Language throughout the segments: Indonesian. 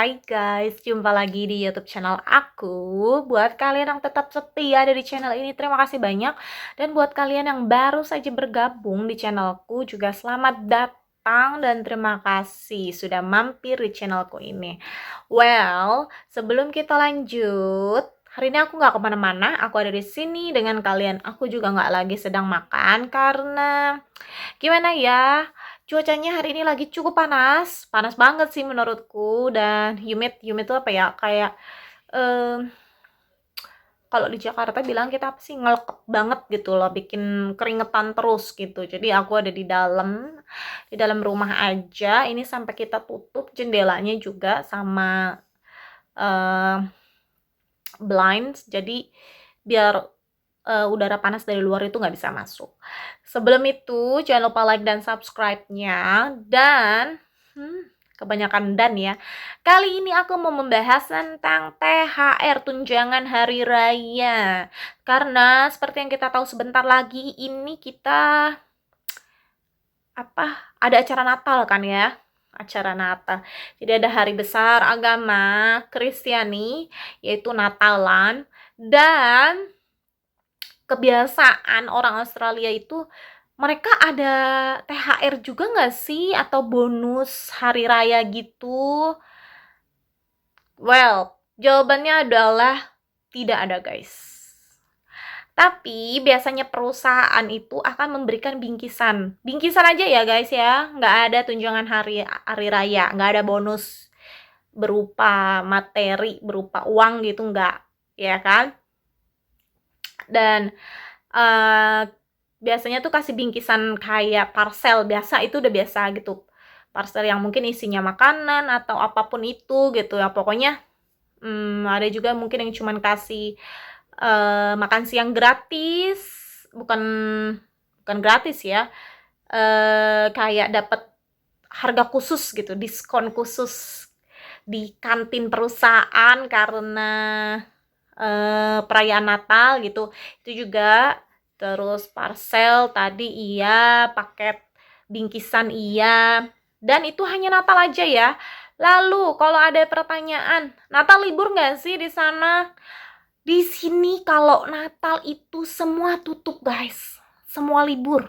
Hai guys, jumpa lagi di YouTube channel aku. Buat kalian yang tetap setia ada di channel ini, terima kasih banyak. Dan buat kalian yang baru saja bergabung di channelku, juga selamat datang dan terima kasih sudah mampir di channelku ini. Well, sebelum kita lanjut, hari ini aku nggak kemana-mana, aku ada di sini dengan kalian. Aku juga nggak lagi sedang makan karena gimana ya? Cuacanya hari ini lagi cukup panas, panas banget sih menurutku dan humid itu apa ya? Kayak em, kalau di Jakarta bilang kita apa sih ngelekep banget gitu loh, bikin keringetan terus gitu. Jadi aku ada di dalam rumah aja. Ini sampai kita tutup jendelanya juga sama eh, blinds. Jadi biar udara panas dari luar itu nggak bisa masuk. Sebelum itu, jangan lupa like dan subscribe-nya. Dan, kebanyakan dan ya. Kali ini aku mau membahas tentang THR, tunjangan hari raya. Karena seperti yang kita tahu sebentar lagi, ini kita, ada acara Natal kan ya. Acara Natal. Jadi ada hari besar agama Kristiani, yaitu Natalan. Dan kebiasaan orang Australia itu mereka ada THR juga nggak sih atau bonus hari raya gitu? Well, jawabannya adalah tidak ada guys. Tapi biasanya perusahaan itu akan memberikan bingkisan. Bingkisan aja ya guys ya, nggak ada tunjangan hari raya, nggak ada bonus berupa materi, berupa uang gitu nggak, ya kan? Dan biasanya tuh kasih bingkisan kayak parcel biasa, itu udah biasa gitu. Parcel yang mungkin isinya makanan atau apapun itu gitu ya. Pokoknya ada juga mungkin yang cuman kasih makan siang gratis, bukan bukan gratis ya. Kayak dapat harga khusus gitu, diskon khusus di kantin perusahaan karena perayaan Natal gitu. Itu juga. Terus parcel tadi iya, paket bingkisan iya. Dan itu hanya Natal aja ya. Lalu kalau ada pertanyaan, Natal libur nggak sih di sana? Di sini kalau Natal itu semua tutup guys. Semua libur.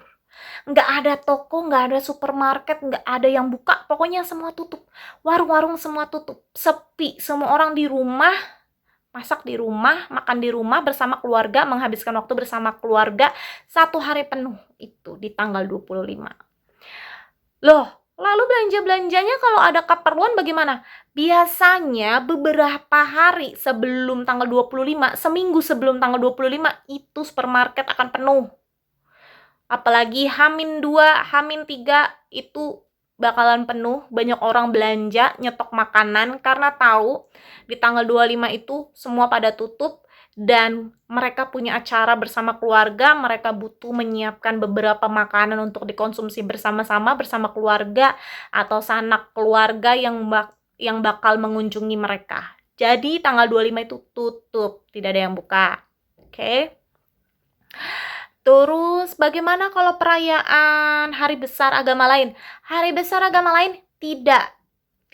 Nggak ada toko, nggak ada supermarket, nggak ada yang buka. Pokoknya semua tutup. Warung-warung semua tutup. Sepi. Semua orang di rumah, masak di rumah, makan di rumah bersama keluarga, menghabiskan waktu bersama keluarga 1 hari penuh itu di tanggal 25. Loh, lalu belanja-belanjanya kalau ada keperluan bagaimana? Biasanya beberapa hari sebelum tanggal 25, seminggu sebelum tanggal 25 itu supermarket akan penuh. Apalagi H-2, H-3 itu bakalan penuh, banyak orang belanja, nyetok makanan karena tahu di tanggal 25 itu semua pada tutup dan mereka punya acara bersama keluarga, mereka butuh menyiapkan beberapa makanan untuk dikonsumsi bersama-sama bersama keluarga atau sanak keluarga yang bakal mengunjungi mereka. Jadi tanggal 25 itu tutup, tidak ada yang buka. Oke. Terus bagaimana kalau perayaan hari besar agama lain? Hari besar agama lain tidak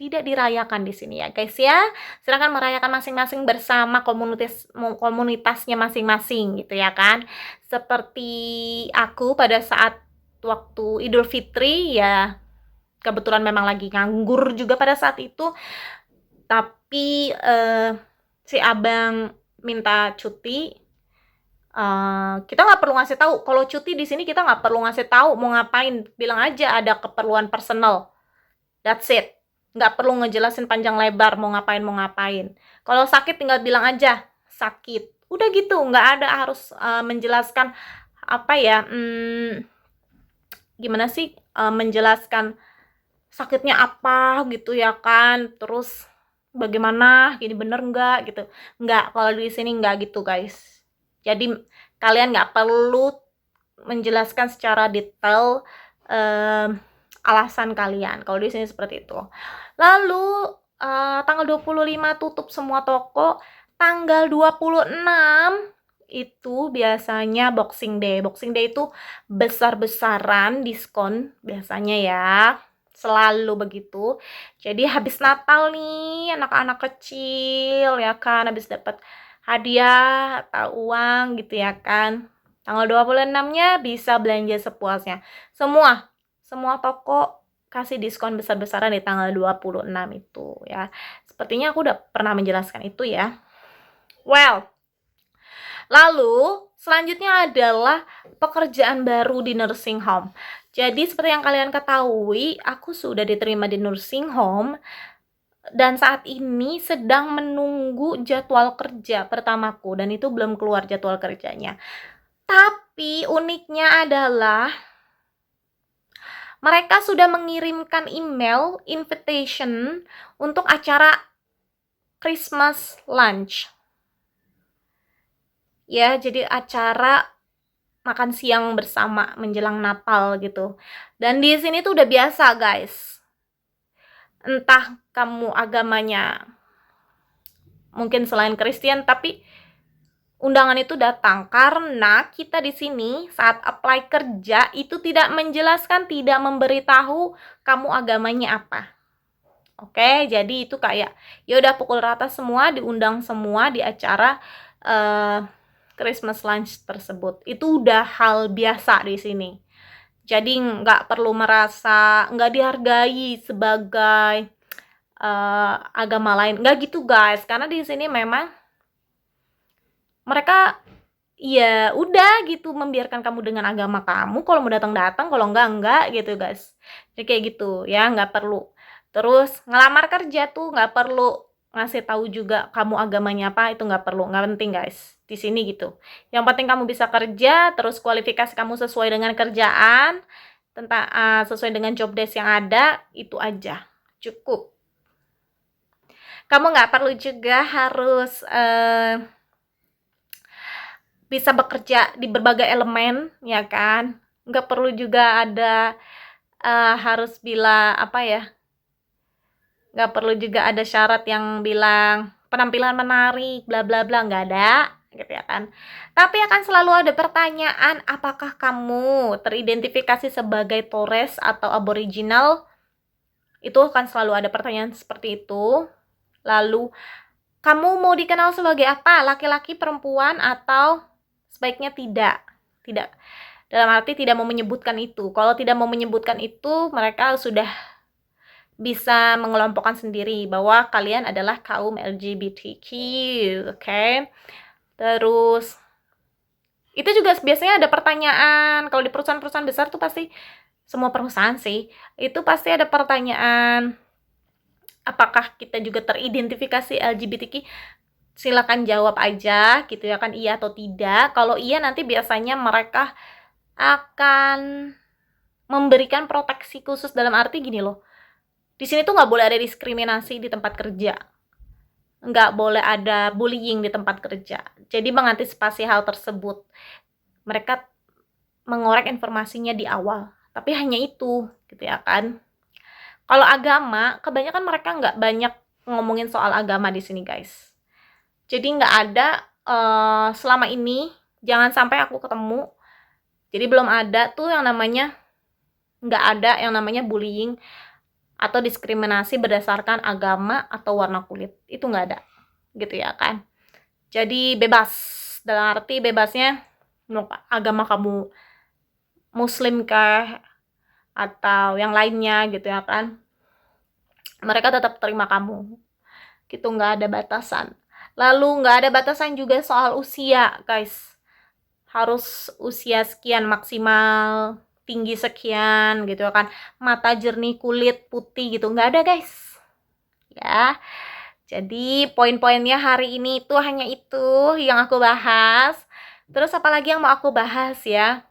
dirayakan di sini ya guys ya. Silakan merayakan masing-masing bersama komunitasnya masing-masing gitu ya kan. Seperti aku pada saat waktu Idul Fitri ya, kebetulan memang lagi nganggur juga pada saat itu. Tapi si abang minta cuti. Kita nggak perlu ngasih tahu kalau cuti di sini, kita nggak perlu ngasih tahu mau ngapain, bilang aja ada keperluan personal, that's it. Nggak perlu ngejelasin panjang lebar mau ngapain. Kalau sakit tinggal bilang aja sakit, udah gitu, nggak ada harus menjelaskan apa ya, gimana sih menjelaskan sakitnya apa gitu ya kan, terus bagaimana, gini bener nggak gitu, nggak. Kalau di sini nggak gitu guys. Jadi kalian nggak perlu menjelaskan secara detail alasan kalian. Kalau di sini seperti itu. Lalu tanggal 25 tutup semua toko. Tanggal 26 itu biasanya Boxing Day. Boxing Day itu besar-besaran diskon biasanya ya. selalu begitu. Jadi habis Natal nih, anak-anak kecil ya kan, habis dapat hadiah atau uang gitu ya kan. Tanggal 26-nya bisa belanja sepuasnya. Semua toko kasih diskon besar-besaran di tanggal 26 itu ya. Sepertinya aku udah pernah menjelaskan itu ya. Well, lalu selanjutnya adalah pekerjaan baru di nursing home. Jadi seperti yang kalian ketahui, aku sudah diterima di nursing home dan saat ini sedang menunggu jadwal kerja pertamaku dan itu belum keluar jadwal kerjanya. Tapi uniknya adalah mereka sudah mengirimkan email invitation untuk acara Christmas lunch. Ya, jadi acara makan siang bersama menjelang Natal gitu. Dan di sini tuh udah biasa, guys. Entah kamu agamanya mungkin selain Kristen, tapi undangan itu datang karena kita di sini saat apply kerja itu tidak menjelaskan, tidak memberitahu kamu agamanya apa. Oke, jadi itu kayak ya udah pukul rata semua, diundang semua di acara Christmas lunch tersebut. Itu udah hal biasa di sini. Jadi nggak perlu merasa nggak dihargai sebagai agama lain. Nggak gitu guys, karena di sini memang mereka ya udah gitu membiarkan kamu dengan agama kamu. Kalau mau datang-datang, kalau enggak gitu guys. Jadi kayak gitu ya, nggak perlu. Terus ngelamar kerja tuh nggak perlu ngasih tahu juga kamu agamanya apa, itu nggak perlu, nggak penting guys di sini gitu. Yang penting kamu bisa kerja, terus kualifikasi kamu sesuai dengan kerjaan, tentang sesuai dengan job desk yang ada, itu aja cukup. Kamu nggak perlu juga harus bisa bekerja di berbagai elemen ya kan, nggak perlu juga ada harus bilang apa ya, nggak perlu juga ada syarat yang bilang penampilan menarik bla bla bla, nggak ada gitu ya kan. Tapi akan selalu ada pertanyaan, apakah kamu teridentifikasi sebagai Torres atau Aboriginal, itu akan selalu ada pertanyaan seperti itu. Lalu kamu mau dikenal sebagai apa, laki-laki, perempuan, atau sebaiknya tidak dalam arti tidak mau menyebutkan itu. Kalau tidak mau menyebutkan itu, mereka sudah bisa mengelompokkan sendiri bahwa kalian adalah kaum LGBTQ, oke? Terus itu juga biasanya ada pertanyaan, kalau di perusahaan-perusahaan besar tuh pasti, semua perusahaan sih, itu pasti ada pertanyaan, apakah kita juga teridentifikasi LGBTQ? Silakan jawab aja gitu ya kan, iya atau tidak. Kalau iya nanti biasanya mereka akan memberikan proteksi khusus, dalam arti gini loh, di sini tuh nggak boleh ada diskriminasi di tempat kerja, nggak boleh ada bullying di tempat kerja. Jadi mengantisipasi hal tersebut, mereka mengorek informasinya di awal. Tapi hanya itu, gitu ya kan. Kalau agama, kebanyakan mereka nggak banyak ngomongin soal agama di sini, guys. Jadi nggak ada selama ini, jangan sampai aku ketemu. Jadi belum ada tuh yang namanya, nggak ada yang namanya bullying atau diskriminasi berdasarkan agama atau warna kulit, itu nggak ada gitu ya kan. Jadi bebas, dalam arti bebasnya agama kamu muslim kah atau yang lainnya gitu ya kan, mereka tetap terima kamu gitu, nggak ada batasan. Lalu nggak ada batasan juga soal usia guys, harus usia sekian maksimal, tinggi sekian gitu kan, mata jernih, kulit putih gitu, nggak ada guys ya. Jadi poin-poinnya hari ini itu hanya itu yang aku bahas. Terus apalagi yang mau aku bahas ya,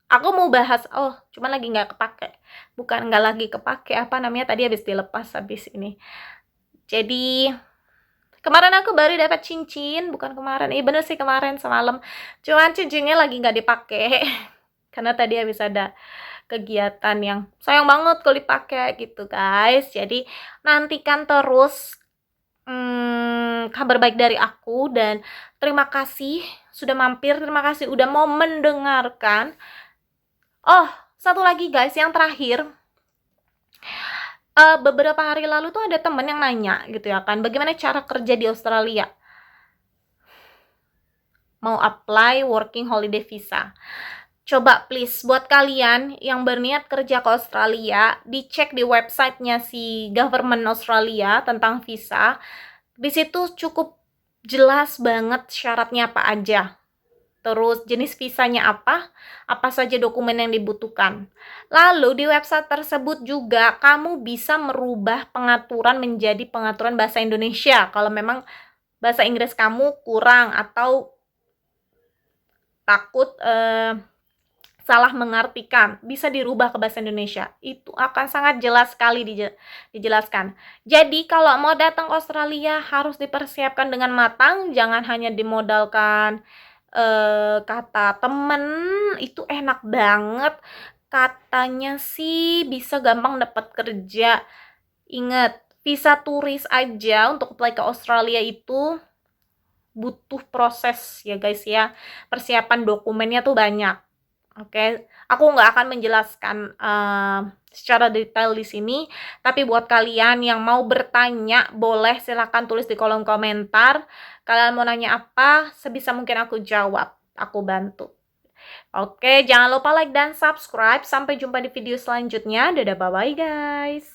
aku mau bahas, cuman lagi nggak kepake, bukan nggak lagi kepake, apa namanya tadi, habis dilepas habis ini. Jadi kemarin aku baru dapat cincin, bukan kemarin, bener sih kemarin semalam. Cuman cincinnya lagi nggak dipakai karena tadi habis ada kegiatan yang sayang banget kalau dipakai gitu guys. Jadi nantikan terus kabar baik dari aku, dan terima kasih sudah mampir, terima kasih udah mau mendengarkan. Oh, Satu lagi guys, yang terakhir, beberapa hari lalu tuh ada temen yang nanya gitu ya kan, bagaimana cara kerja di Australia? Mau apply working holiday visa. Coba please, buat kalian yang berniat kerja ke Australia, dicek di websitenya si government Australia tentang visa. Di situ cukup jelas banget syaratnya apa aja. Terus jenis visanya apa saja dokumen yang dibutuhkan. Lalu di website tersebut juga kamu bisa merubah pengaturan menjadi pengaturan bahasa Indonesia kalau memang bahasa Inggris kamu kurang atau takut salah mengartikan, bisa dirubah ke bahasa Indonesia. Itu akan sangat jelas sekali dijelaskan. Jadi kalau mau datang ke Australia harus dipersiapkan dengan matang, jangan hanya dimodalkan kata temen. Itu enak banget, katanya sih bisa gampang dapat kerja. Ingat, visa turis aja untuk apply ke Australia itu butuh proses ya guys ya, persiapan dokumennya tuh banyak. Oke, aku nggak akan menjelaskan secara detail di sini, tapi buat kalian yang mau bertanya, boleh silakan tulis di kolom komentar. Kalian mau nanya apa, sebisa mungkin aku jawab, aku bantu. Oke, jangan lupa like dan subscribe. Sampai jumpa di video selanjutnya. Dadah, bye-bye guys.